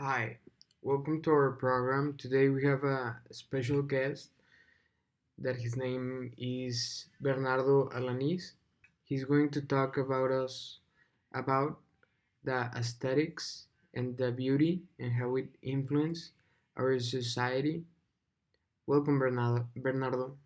Hi, welcome to our program. Today we have a special guest that his name is Bernardo Alanis. He's going to talk about the aesthetics and the beauty and how it influence our society. Welcome Bernardo.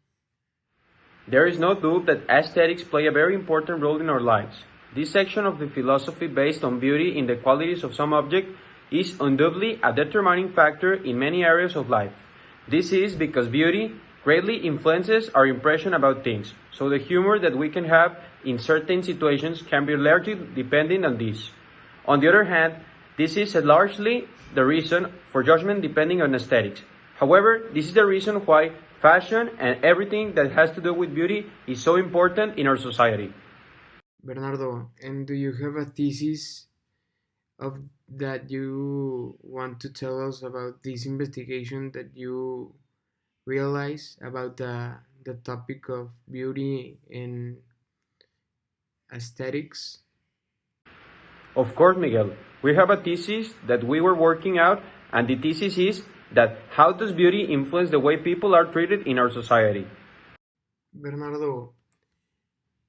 There is no doubt that aesthetics play a very important role in our lives. This section of the philosophy based on beauty in the qualities of some object is undoubtedly a determining factor in many areas of life. This is because beauty greatly influences our impression about things, so the humor that we can have in certain situations can be largely dependent on this. On the other hand, this is largely the reason for judgment depending on aesthetics. However, this is the reason why fashion and everything that has to do with beauty is so important in our society. Bernardo, and do you have a thesis of that you want to tell us about this investigation that you realize about the topic of beauty and aesthetics? Of course, Miguel, we have a thesis that we were working out, and the thesis is that how does beauty influence the way people are treated in our society? Bernardo,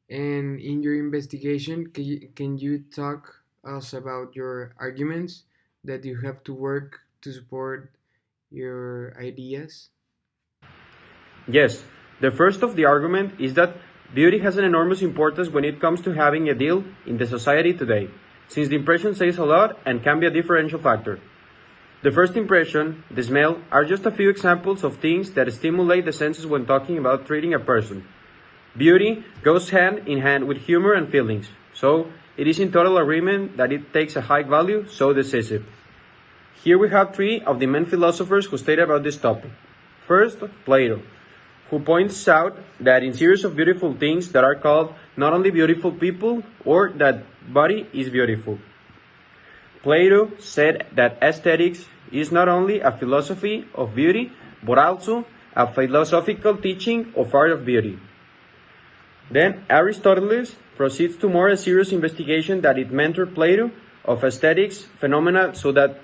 and in your investigation, can you talk us about your arguments that you have to work to support your ideas? Yes, the first of the argument is that beauty has an enormous importance when it comes to having a deal in the society today, since the impression says a lot and can be a differential factor. The first impression, the smell, are just a few examples of things that stimulate the senses when talking about treating a person. Beauty goes hand in hand with humor and feelings, so it is in total agreement that it takes a high value, so decisive. Here we have three of the main philosophers who state about this topic. First, Plato, who points out that in series of beautiful things that are called not only beautiful people or that body is beautiful. Plato said that aesthetics is not only a philosophy of beauty, but also a philosophical teaching of art of beauty. Then Aristotle proceeds to more a serious investigation that it mentored Plato of aesthetics phenomena so that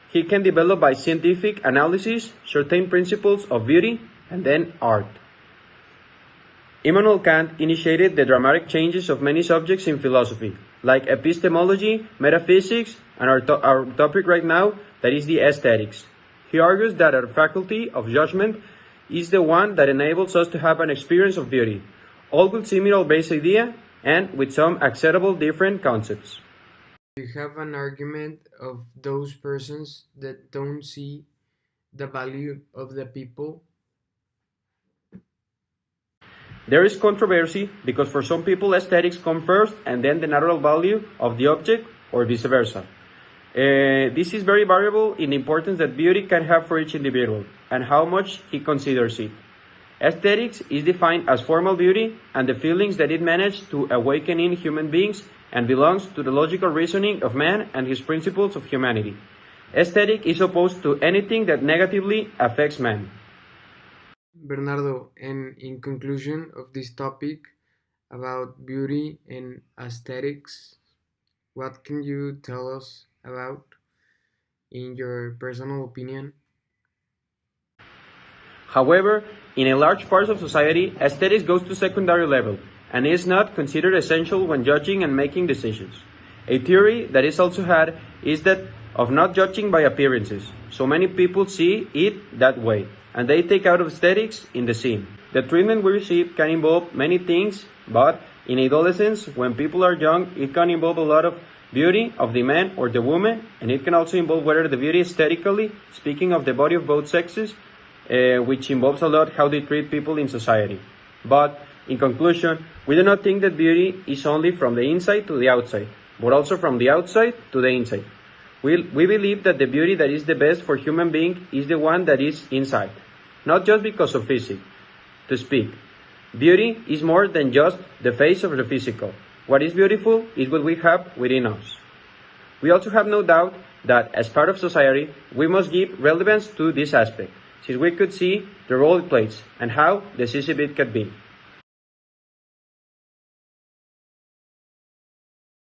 he can develop by scientific analysis certain principles of beauty and then art. Immanuel Kant initiated the dramatic changes of many subjects in philosophy, like epistemology, metaphysics, and our topic right now, that is the aesthetics. He argues that our faculty of judgment is the one that enables us to have an experience of beauty, all with similar base idea and with some acceptable different concepts. You have an argument of those persons that don't see the value of the people. There is controversy because for some people aesthetics come first and then the natural value of the object or vice versa. This is very variable in the importance that beauty can have for each individual and how much he considers it. Aesthetics is defined as formal beauty and the feelings that it manages to awaken in human beings and belongs to the logical reasoning of man and his principles of humanity. Aesthetic is opposed to anything that negatively affects man. Bernardo, and in conclusion of this topic about beauty and aesthetics, what can you tell us about in your personal opinion? However, in a large part of society, aesthetics goes to secondary level and is not considered essential when judging and making decisions. A theory that is also had is that of not judging by appearances. So many people see it that way, and they take out of aesthetics in the scene. The treatment we receive can involve many things, but in adolescence, when people are young, it can involve a lot of beauty of the man or the woman, and it can also involve whether the beauty aesthetically, speaking of the body of both sexes, which involves a lot how they treat people in society. But in conclusion, we do not think that beauty is only from the inside to the outside, but also from the outside to the inside. We believe that the beauty that is the best for human being is the one that is inside, not just because of physics. To speak, beauty is more than just the face of the physical. What is beautiful is what we have within us. We also have no doubt that as part of society, we must give relevance to this aspect, since we could see the role it plays and how decisive it can be.